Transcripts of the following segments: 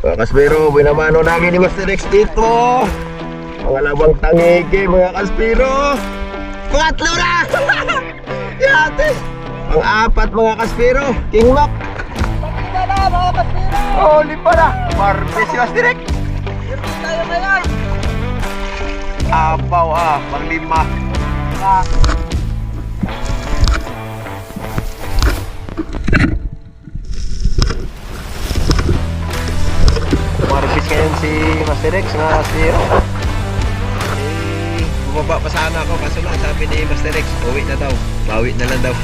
Mga kaspero, binamano namin ni Master X dito. Mga labang tangigi, mga kaspero. Pangatlo na! Yate! Pang-apat, mga kaspero. King Mac. Pagkita na mga kaspiro! Holy pala! Marbe si Master X. Hirap tayo ngayon! Apaw pang-lima. Marbis ngayon si Master X, mga kaspero. Bumaba pa sana ako kaso lang sabi ni Master X, uwi na daw. Bawi na lang daw.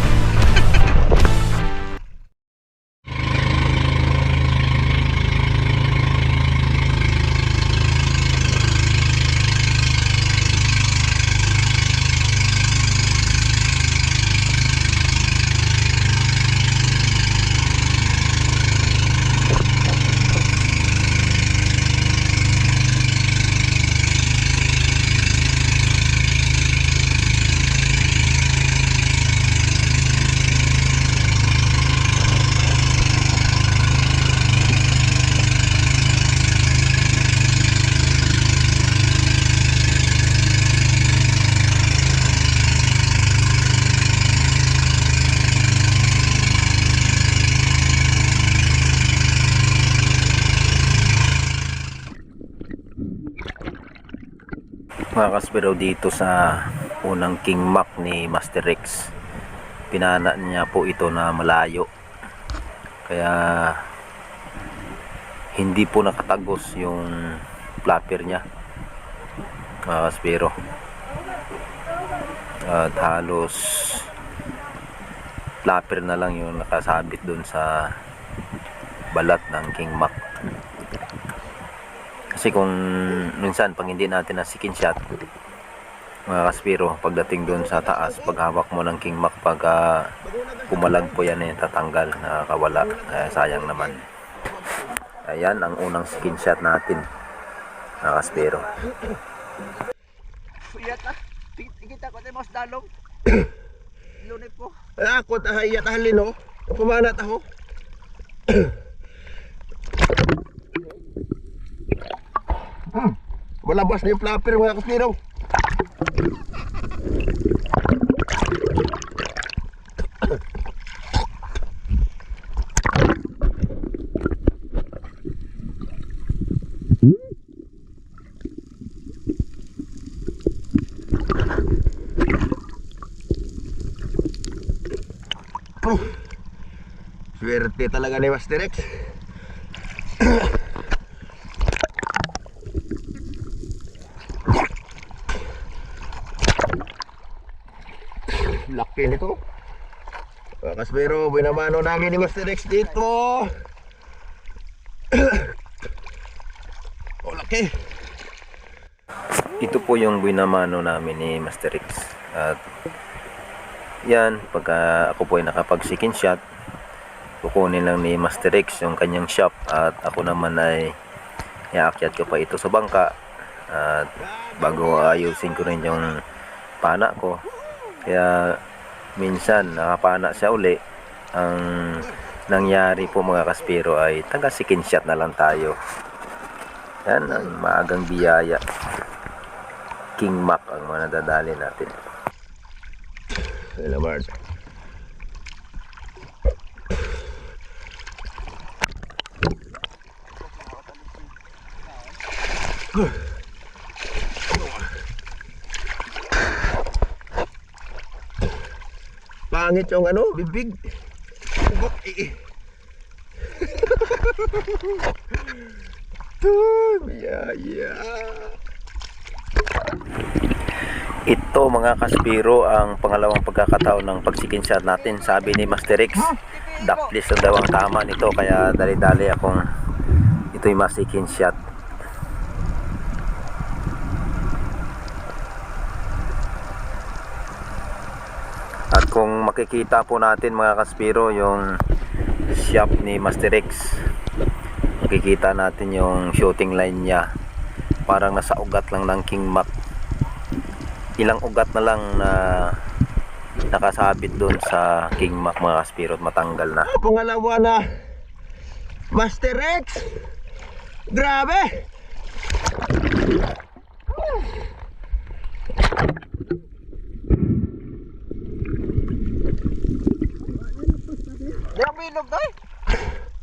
Mga kaspero, dito sa unang King Mac ni Master X, pinana niya po ito na malayo, kaya hindi po nakatagos yung flapper niya, mga kaspero, at halos flapper na lang yung nakasabit dun sa balat ng King Mac. Kasi kung minsan pag hindi natin na skin shot, mga kaspero, pagdating doon sa taas, paghawak mo ng King Mac, pag pumalag po yan, tatanggal, nakakawala, sayang naman. Ayan ang unang skin shot natin, mga kaspero. Iyat kita ko tayo mas dalong. Lunit po. Ako iyat halin o, pumanat ako. Malabas na yung flapper, mga kaspero. Swerte talaga ni Master X. Laki nito. Mga kaspero, binamano namin ni Master X dito. Oh, laki. Ito po yung binamano namin ni Master X. At yan, pagka ako po ay nakapag second shot, kukunin lang ni Master X yung kanyang shop, at ako naman ay iaakyat ko pa ito sa bangka, at bago ayusin ko rin yung pana ko. Kaya minsan nakapana siya uli. Ang nangyari po, mga kaspero, ay taga second shot na lang tayo. Yan ang maagang biyaya. King Mac ang mga nadadali natin. Hello, Mars. Pangit yung bibig. Ugot Ito, mga kaspero, ang pangalawang pagkakataon ng pagsikin shot natin. Sabi ni Master X, duckless na daw ang tama nito, kaya dali-dali akong ito'y masikin shot. At kung makikita po natin, mga kaspero, yung shop ni Master X, makikita natin yung shooting line niya, parang nasa ugat lang ng King Mac. Ilang ugat na lang na nakasabit doon sa King Mac, mga kaspero, at matanggal na. Pangalawa na Master X. Grabe! Di ang bilog to eh.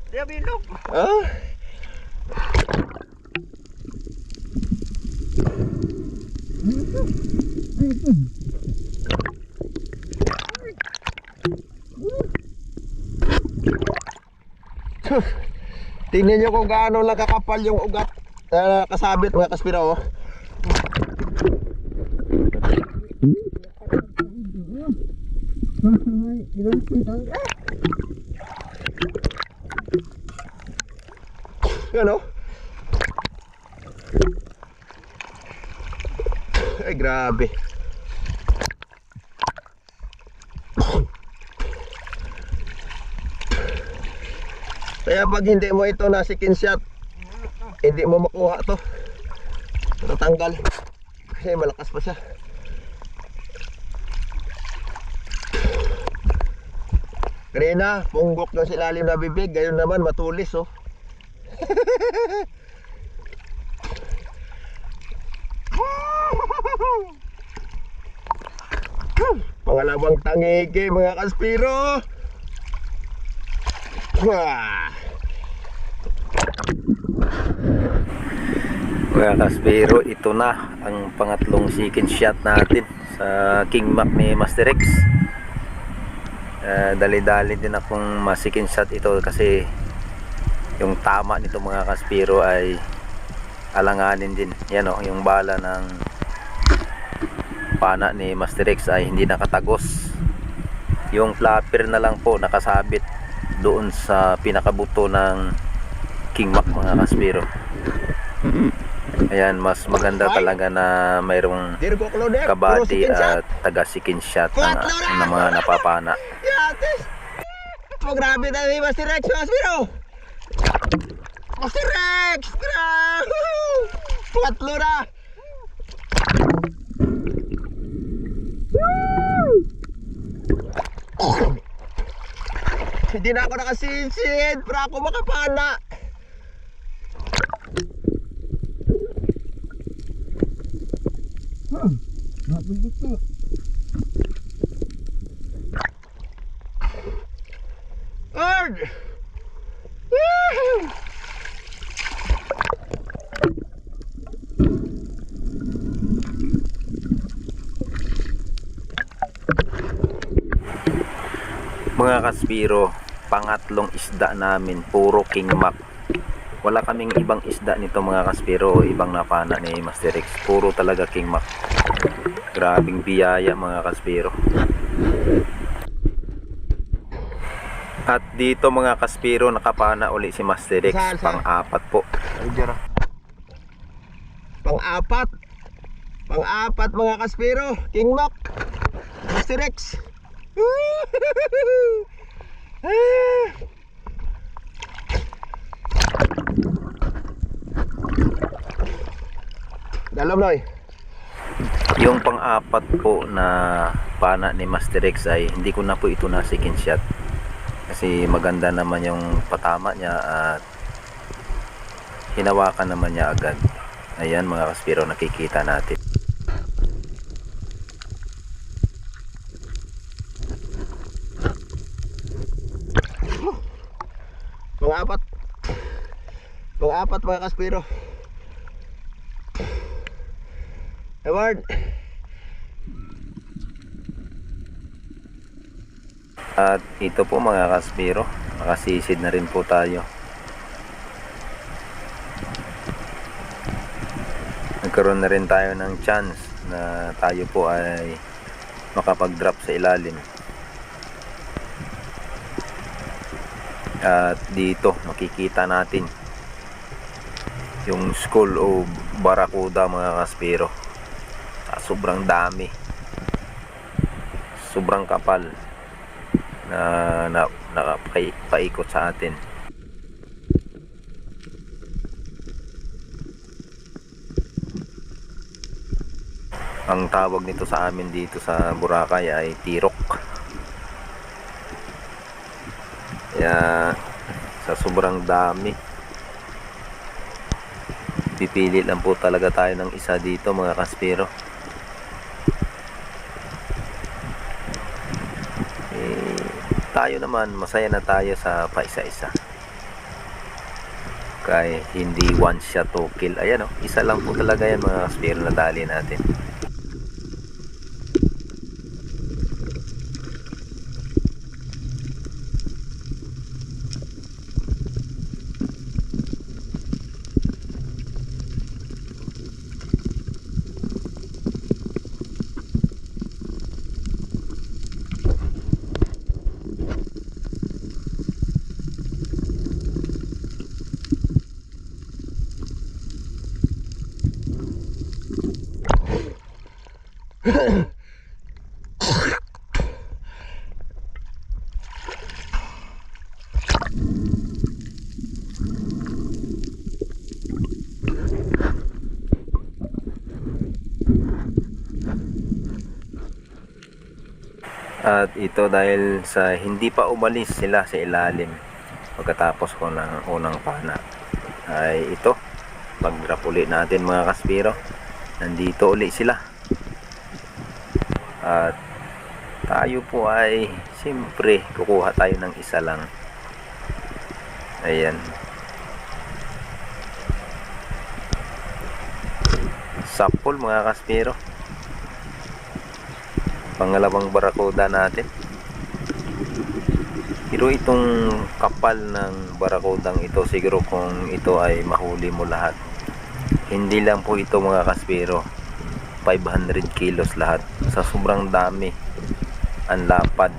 Di ang bilog. Ah? Tingnan nyo kung gaano lang kakapal yung ugat na kasabit mga kaspiro. Oh. Yan oh. Ay grabe. Kaya pag hindi mo ito na skin shot, hindi mo makuha to. Tatanggal. Kasi malakas pa siya. Kanina, punggok ng silalim na bibig. Gayon naman, matulis oh. Pangalawang tangigi mga kaspiro. Wah. Mga kaspiro, ito na ang pangatlong second shot natin sa King Mac ni Master X. Dali-dali din akong ma-second shot ito kasi yung tama nito mga kaspiro ay alanganin din. Yan o, yung bala ng pana ni Master X ay hindi nakatagos. Yung flapper na lang po nakasabit doon sa pinakabuto ng King Mac mga kaspiro. Ayan, mas maganda talaga na mayroong kabady at taga second shot na mga napapana. Oh, grabe na ni Master Rex, Master Master Rex! Grabe! Patlo na! Hindi na ako nakasisid para ako makapana. Ard! Woohoo! Mga kaspiro, pangatlong isda namin puro King Mac. Wala kaming ibang isda nito mga kaspiro o ibang napana ni Master X. Puro talaga King Mac. Grabing biyaya mga kaspiro. At dito mga kaspiro, nakapana uli si Master X. Pang-apat po. Pang-apat. Pang-apat mga kaspiro. King Mac. Master X. Dalam Noy. Yung pang-apat po na pana ni Master X ay hindi ko na po ito na second shot. Kasi maganda naman yung patama niya at hinawakan naman niya agad. Ayan mga kaspiro, nakikita natin. Pang-apat. Pang-apat mga kaspiro. Edward. At ito po mga kaspiro, nakasisid na rin po tayo. Nagkaroon na rin tayo ng chance na tayo po ay makapag-drop sa ilalim. At dito makikita natin yung skull o barakuda mga kaspiro. Sobrang dami, sobrang kapal na nakapaikot sa atin. Ang tawag nito sa amin dito sa Boracay ay tirok. Kaya sa sobrang dami pipili lang po talaga tayo ng isa dito mga kaspero. Tayo naman masaya na tayo sa paisa-isa. Kaya hindi one shot to kill. Ayan oh, isa lang po talaga yan mga kaspero na dali natin. At ito dahil sa hindi pa umalis sila sa ilalim pagkatapos ko ng unang pana, ay ito pag drop ulit natin mga kaspero, nandito ulit sila. At tayo po ay siyempre kukuha tayo ng isa lang. Ayan, sapol mga kaspero, pangalawang barakuda natin. Pero itong kapal ng barakudang ito, siguro kung ito ay mahuli mo lahat, hindi lang po ito mga kaspero 500 kilos lahat, sa sobrang dami ang lapad.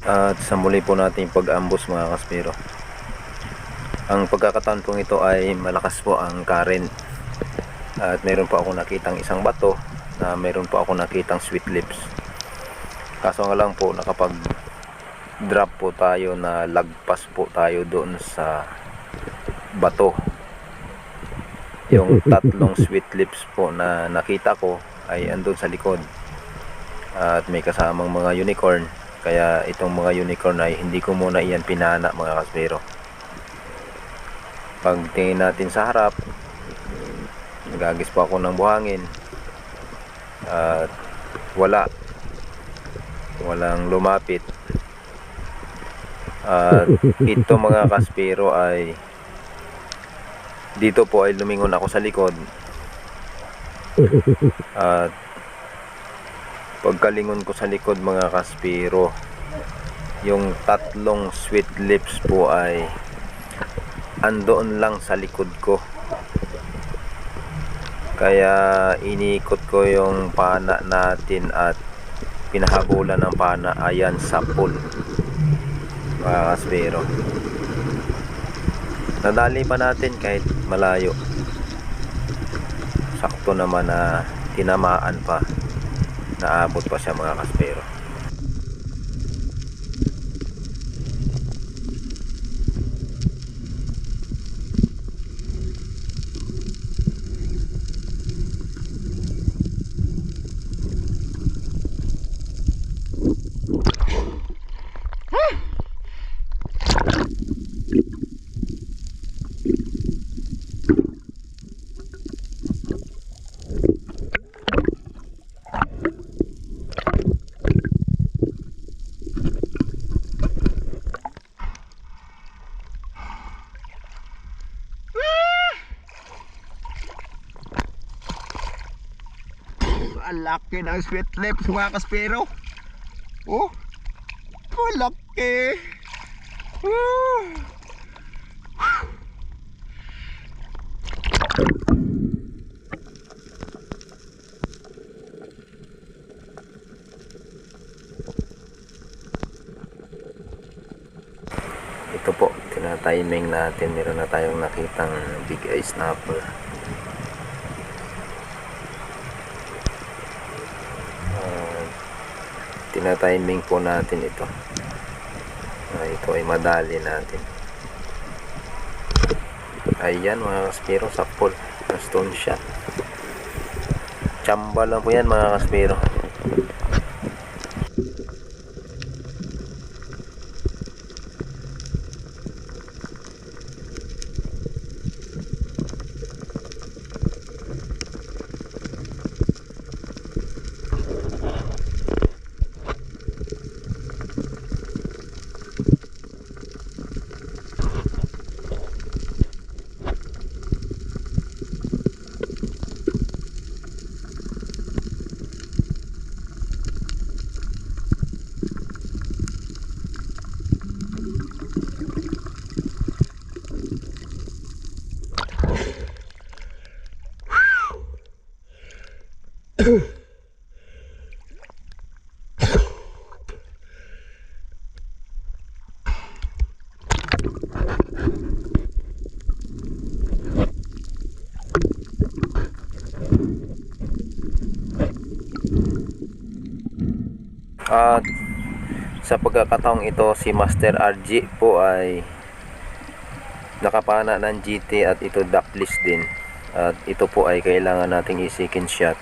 At sa muli po natin pag-ambos mga kaspero, ang pagkakataon pong ito ay malakas po ang current. At meron po ako nakitang isang bato na meron po ako nakitang sweet lips. Kaso nga lang po, nakapag drop po tayo na lagpas po tayo doon sa bato. Yung tatlong sweet lips po na nakita ko ay andun sa likod. At may kasamang mga unicorn. Kaya itong mga unicorn ay hindi ko muna iyan pinana mga kaspero. Pagtingin natin sa harap, nagagis po ako ng buhangin at walang lumapit. At ito mga kaspero ay dito po ay lumingon ako sa likod. At pagkalingon ko sa likod mga kaspero, yung tatlong sweet lips po ay andoon lang sa likod ko. Kaya inikot ko yung pana natin at pinahabulan ng pana. Ayan, sapol mga kaspero. Nadali pa natin kahit malayo. Sakto naman na tinamaan pa. Naabot pa siya mga kaspero. Ang laki ng sweet lips mga kaspero. Oh, malaki. Ito po, tinatiming natin. Meron na tayong nakitang big eye snapper. Tinatiming po natin ito. Ito ay madali natin. Ayan mga kaspero, sapol na stone shot. Chamba lang po yan mga kaspero. At sa pagkakataong ito, si Master RG po ay nakapana ng GT at ito duckless din. At ito po ay kailangan nating i-second shot.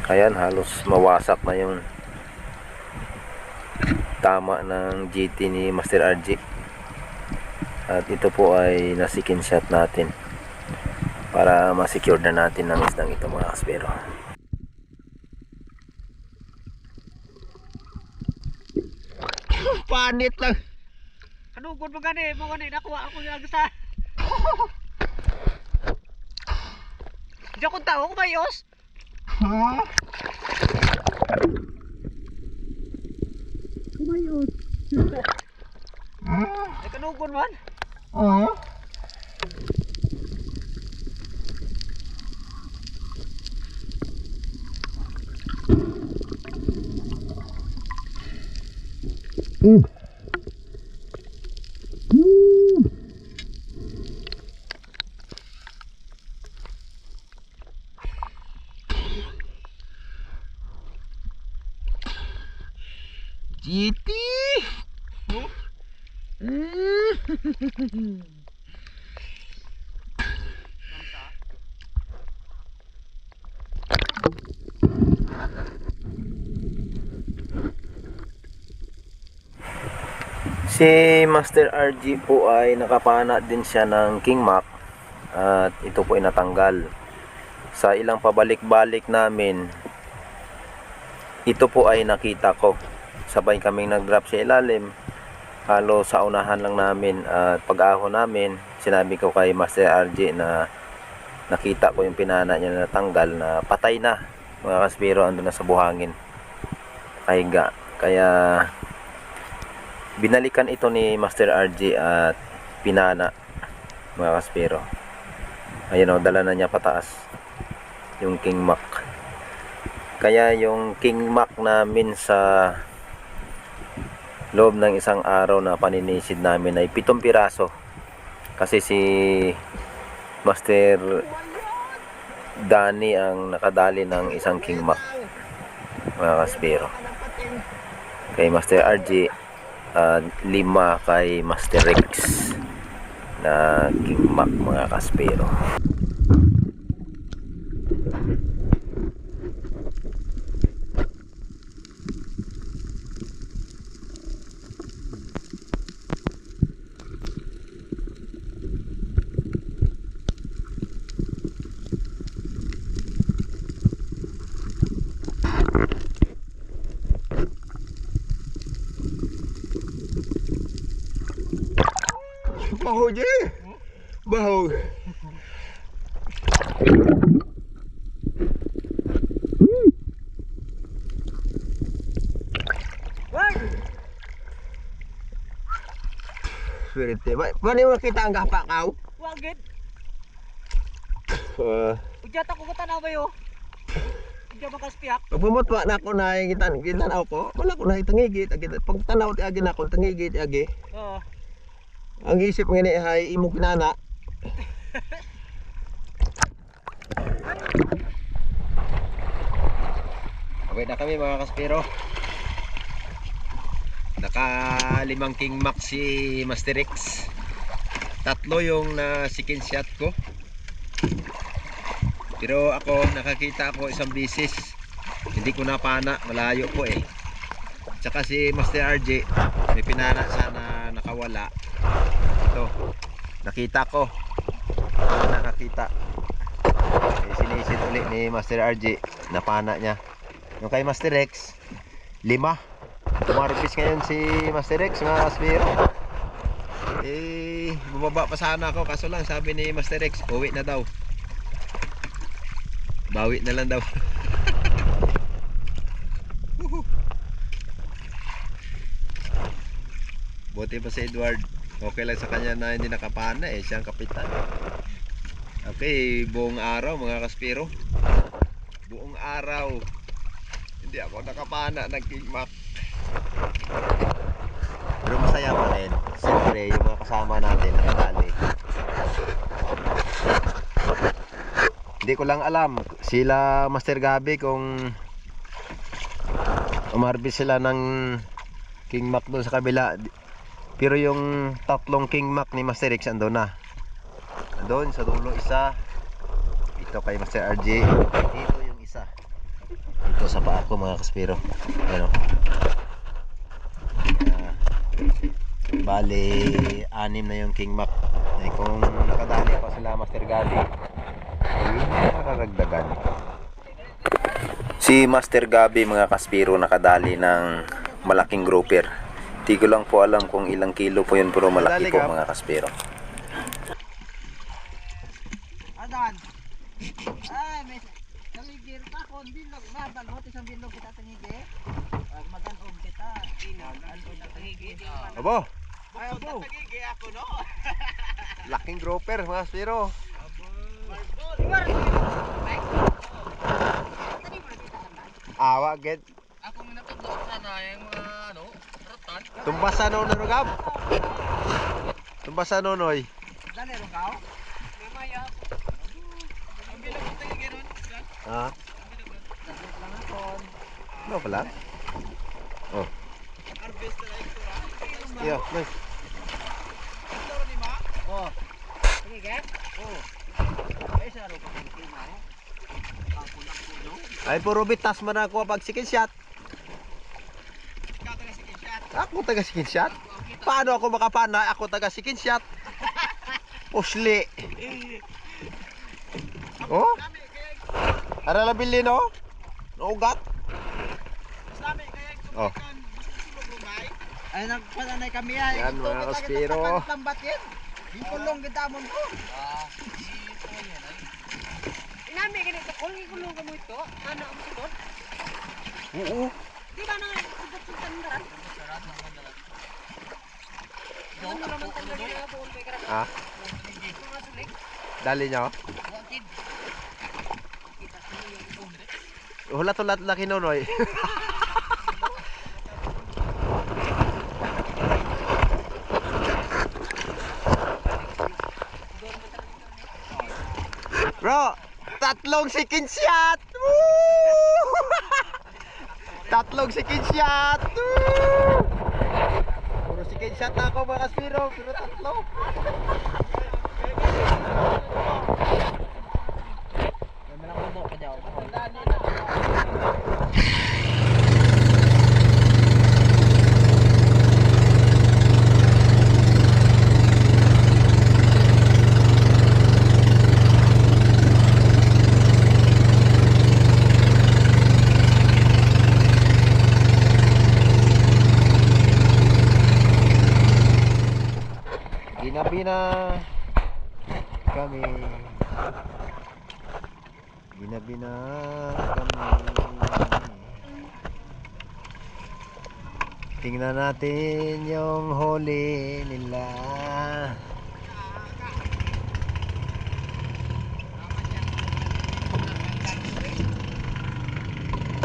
Ayan, halos mawasak na yung tama ng GT ni Master RG. At ito po ay na-second shot natin para ma-secure na natin ng isdang ito mga kaspero. Panit lang. Kanugod mo gani, mo gani nakuha ako yung sa. Diyan kong tao, kumayos. Ha? Kumayos. Ay kanugod man. Oo. GT. Si Master RG po ay nakapana din siya ng King Mac at ito po ay natanggal. Sa ilang pabalik-balik namin, ito po ay nakita ko. Sabay kaming nag-drop sa ilalim. Halo sa unahan lang namin at pag-aho namin, sinabi ko kay Master RG na nakita ko yung pinana niya na natanggal na patay na. Mga kaspiro, andun na sa buhangin. Kahiga. Kaya binalikan ito ni Master RG at pinana mga kaspero. Ayun o, dala na niya pataas yung King Mac. Kaya yung King Mac namin sa loob ng isang araw na paninisid namin ay 7 piraso. Kasi si Master Danny ang nakadali ng isang King Mac mga kaspero. Kay Master RG 5 kay Master Rex na King Mac mga kaspero. Baho je. Baho. Wag. swerte. Mani mo nakita ang gapakaw? Wagid. Uh, Udyat ako katanaw ba yo? Udya makaspiak. Pagpumutwa na ako na gitanaw ko, wala ko na itangigit. Pag tanaw ti agi na ako, tangigit agi. Oo. Ang isip nga ni ay imo kinana. Okay na kami mga kaspiro. Naka 5 king max si Master X. 3 yung na second shot ko. Pero ako nakakita ako isang bisis. Hindi ko napana, malayo po eh. Tsaka si Master RJ may pinana sana nakawala. Ito, nakita ko. Nakakita. Sinisit ulit ni Master RJ. Napana niya. Yung kay Master X 5. Tumarbis ngayon si Master X mga kaspiro. Bumaba pa sana ako. Kaso lang sabi ni Master X, uwi na daw. Bawi na lang daw. Buti pa si Edward. Okay lang sa kanya na hindi nakapana eh. Siyang kapitan. Okay, buong araw mga kaspiro. Buong araw hindi ako nakapana ng King Mac. Pero masaya pa rin. Siyempre yung mga kasama natin nakadali. Hindi ko lang alam sila Master Gabi kung umarbis sila ng King Mac doon sa kabila. Pero yung 3 King Mac ni Master X ando na. Doon sa dulo isa. Ito kay Master RJ. Dito yung isa. Ito sa paa ko mga kaspiro. Ano? Bali 6 na yung King Mac. Eh, kung nakadali pa sila Master Gabi, ayun na nararagdagan. Si Master Gabi mga kaspiro nakadali ng malaking grouper. Di ko lang po alam kung ilang kilo po yun, pero malaki po mga kaspiro. Adan. Ay, may tanigir pa ko bilog mabal mo isang bilog kita tanigir. Maganom kita. Ano na tanigir. Abo, Ay, abo. Tanigir ako no. laking grouper mga kaspiro. Awa get. Ako minatugod sana yung mga ano, ratan. Tumbasan no narugab. Tumbasan no noy. Dali ron kao. Mamaya. Ang bilog ko tanigir ron. Ha? Lang akon. No pala. Oh. Harvest na ito. Iyo, nice. Oh. Tanigir? Oh. Ay sa ro ko tanigir mo. Ako lang ko no. Ay puro bitas man ako pag second shot. Ako taga second shot. Paano ako makapana? Ako taga second shot. Pusli. Oh? Ara la bilin no? Naugat. Oh. Ay nagpasanay kami ay. Yan, mga kaspiro. Lambat yan. Ikulong kita mo ko. Inami ganito kung ikulong ka mo ito. Ano ang sugot? Oo. Di ba nang sugot sa tandaran? Doon mo naman tandaran na buong kay karang. Ah, Mga sulik. dali nyo. Wakid. Hulat-hulat na kinunoy. Bro, 3 second shot. Woo! 3 second shot. Woo! Puro second shot na ako mga kaspiro, pero 3. Ginabi na kami. Ginabi na kami. Tingnan natin yung huli nila.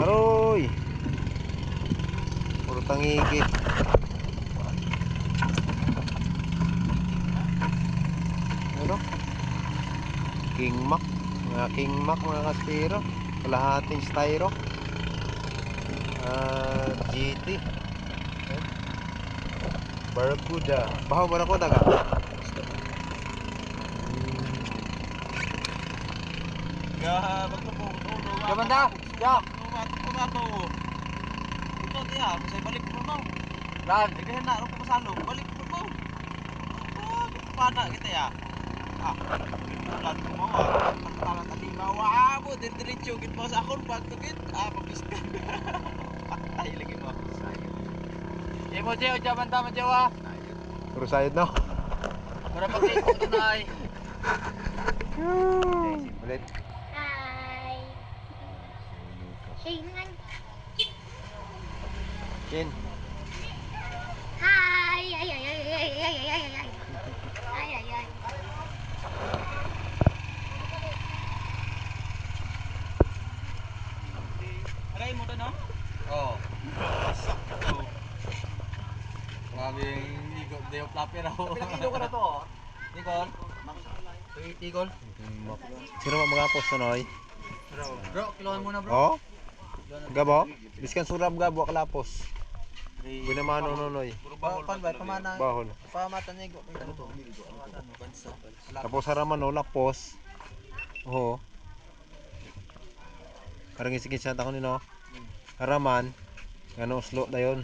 Aroy! Puro tangigi. Ano? King Mac. Mga King Mac, mga kaspiro. Kalahating styro. GT. Barracuda. Bahaw Barracuda ka? Gabanda! Ya! Lan! Imo Jeo, Gabanda mo Jewa. Puro sayod no? Para pag-ikot tunay. Ulit. Hi. Tingnan. Chin. Hi. Ay ay ay ay ay ay ay ay ay. Ay ay ay. Aray mo to no? Oo. Grabing ligot, Deo Flapper ako. Ilang kilo ka na to? Nicol? Nicol? Sino mo mga posto noy? Bro, kiloan muna bro. Oh? Gabo? Biskan surab gabo kalapos. Binamano nonoy. Pamana. Bahol. Pamata nigo. Ano to? Tapos haraman no lapos. Oo. Karang isikin siya tako nino. Haraman. Ngano uslo dayon.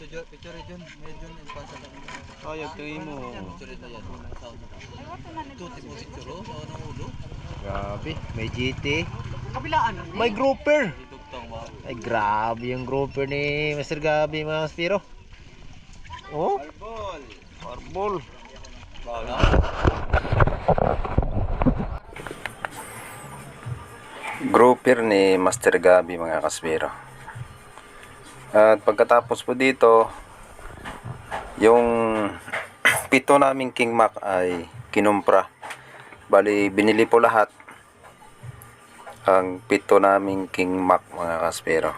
Picture dyan. Medyo nilpansa na. Oh, yung tingin mo. Picture ito yan. Tuti mo picture oh. Ano ng ulo? Grabe, may GT. Kabilaan. May grouper. Itugtong mo. Ay grabe yung grouper ni Mr. Gabi mga Spiro. Oh, Ball. parbol. Wala. Grouper ni Master Gabi mga kasbero. At pagkatapos po dito, yung pito naming King Mac ay kinumpra. Bali, binili po lahat ang pito naming King Mac mga kasbero.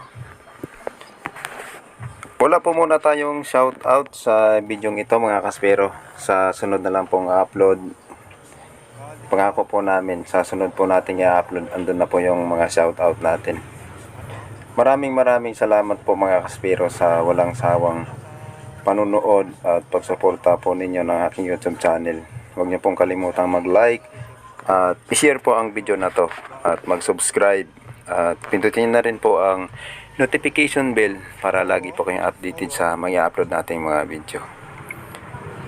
Wala po muna tayong shout out sa video ito mga kasbero. Sa sunod na lang pong upload. Pangako po namin, sa sunod po natin i-upload. Andun na po yung mga shout out natin. Maraming salamat po mga kaspiro sa walang sawang panunood at pagsuporta po ninyo ng aking YouTube channel. Huwag niyo pong kalimutang mag-like at i-share po ang video na to at mag-subscribe at pindutin na rin po ang notification bell para lagi po kayong updated sa mga upload nating mga video.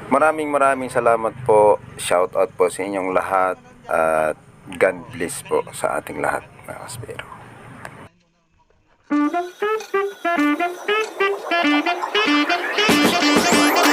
Maraming salamat po. Shout out po sa inyong lahat at God bless po sa ating lahat mga kaspiro. Thank you.